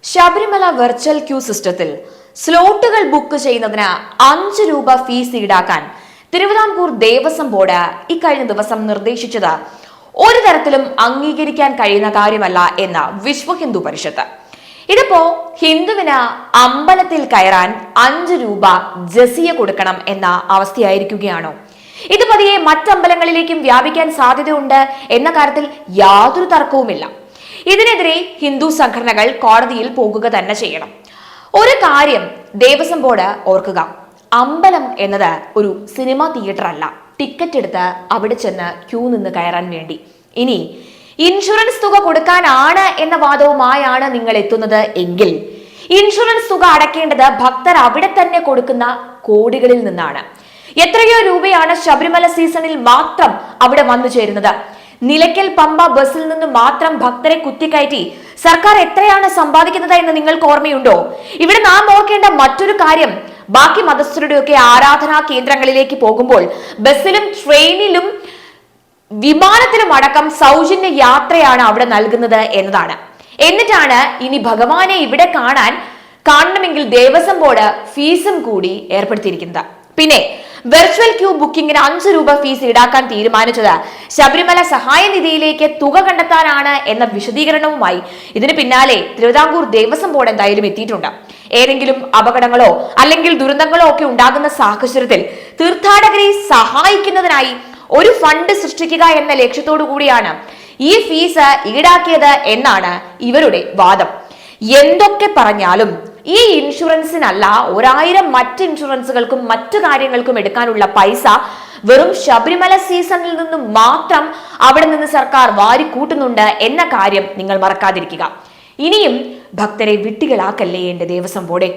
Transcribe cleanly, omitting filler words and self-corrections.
Sabarimala virtual queue സിസ്റ്റത്തിൽ സ്ലോട്ടുകൾ book ചെയ്യുന്നതിന് 5 രൂപ ഫീസ് ഈടാക്കാൻ തിരുവിതാംകൂർ ദേവസ്വം ബോർഡ് ഇക്കഴിഞ്ഞ ദിവസം നിർദ്ദേശിച്ചത് ഒരു തരത്തിലും അംഗീകരിക്കാൻ കഴിയുന്ന കാര്യമല്ല എന്ന് വിശ്വ ഹിന്ദു പരിഷത്ത്. ഇതിപ്പോ ഹിന്ദുവിന് അമ്പലത്തിൽ കയറാൻ 5 രൂപ ജസിയ കൊടുക്കണം എന്ന അവസ്ഥയായിരിക്കുകയാണോ? ഇത് പതിയെ മറ്റമ്പലങ്ങളിലേക്കും വ്യാപിക്കാൻ സാധ്യതയുണ്ട് എന്ന കാര്യത്തിൽ യാതൊരു തർക്കവുമില്ല. ഇതിനെതിരെ ഹിന്ദു സംഘടനകൾ കോടതിയിൽ പോകുക തന്നെ ചെയ്യണം. ഒരു കാര്യം ദേവസ്വം ബോർഡ് ഓർക്കുക, അമ്പലം എന്നത് ഒരു സിനിമാ തിയേറ്റർ അല്ല, ടിക്കറ്റ് എടുത്ത് അവിടെ ചെന്ന് ക്യൂ നിന്ന് കയറാൻ വേണ്ടി. ഇനി ഇൻഷുറൻസ് തുക കൊടുക്കാനാണ് എന്ന വാദവുമായാണ് നിങ്ങൾ എത്തുന്നത് എങ്കിൽ ഇൻഷുറൻസ് തുക അടയ്ക്കേണ്ടത് ഭക്തർ അവിടെ തന്നെ കൊടുക്കുന്ന കോടികളിൽ നിന്നാണ്. എത്രയോ രൂപയാണ് ശബരിമല സീസണിൽ മാത്രം അവിടെ വന്നു ചേരുന്നത്. നിലയ്ക്കൽ പമ്പ ബസ്സിൽ നിന്ന് മാത്രം ഭക്തരെ കുത്തിക്കയറ്റി സർക്കാർ എത്രയാണ് സമ്പാദിക്കുന്നത് എന്ന് നിങ്ങൾക്ക് ഓർമ്മയുണ്ടോ? ഇവിടെ നാം ഓർക്കേണ്ട മറ്റൊരു കാര്യം, ബാക്കി മതസ്ഥരുടെയൊക്കെ ആരാധനാ കേന്ദ്രങ്ങളിലേക്ക് പോകുമ്പോൾ ബസ്സിലും ട്രെയിനിലും വിമാനത്തിലും അടക്കം സൗജന്യ യാത്രയാണ് അവിടെ നൽകുന്നത് എന്നതാണ്. എന്നിട്ടാണ് ഇനി ഭഗവാനെ ഇവിടെ കാണണമെങ്കിൽ ദേവസ്വം ബോർഡ് ഫീസും കൂടി ഏർപ്പെടുത്തിയിരിക്കുന്നത്. പിന്നെ വെർച്വൽ ക്യൂ ബുക്കിംഗിന് 5 രൂപ ഫീസ് ഈടാക്കാൻ തീരുമാനിച്ചത് ശബരിമല സഹായ നിധിയിലേക്ക് തുക കണ്ടെത്താനാണ് എന്ന വിശദീകരണവുമായി ഇതിന് പിന്നാലെ തിരുവിതാംകൂർ ദേവസ്വം ബോർഡ് എന്തായാലും എത്തിയിട്ടുണ്ട്. ഏതെങ്കിലും അപകടങ്ങളോ അല്ലെങ്കിൽ ദുരന്തങ്ങളോ ഒക്കെ ഉണ്ടാകുന്ന സാഹചര്യത്തിൽ തീർത്ഥാടകരെ സഹായിക്കുന്നതിനായി ഒരു ഫണ്ട് സൃഷ്ടിക്കുക എന്ന ലക്ഷ്യത്തോടു കൂടിയാണ് ഈ ഫീസ് ഈടാക്കിയത് എന്നാണ് ഇവരുടെ വാദം. എന്തൊക്കെ പറഞ്ഞാലും ഈ ഇൻഷുറൻസിനല്ല 1000 മറ്റ് ഇൻഷുറൻസുകൾക്കും മറ്റു കാര്യങ്ങൾക്കും എടുക്കാനുള്ള പൈസ വെറും ശബരിമല സീസണിൽ നിന്നും മാത്രം അവിടെ നിന്ന് സർക്കാർ വാരിക്കൂട്ടുന്നുണ്ട് എന്ന കാര്യം നിങ്ങൾ മറക്കാതിരിക്കുക. ഇനിയും ഭക്തരെ വിട്ടികളാക്കല്ലേ എന്റെ ദേവസ്വം ബോർഡേ.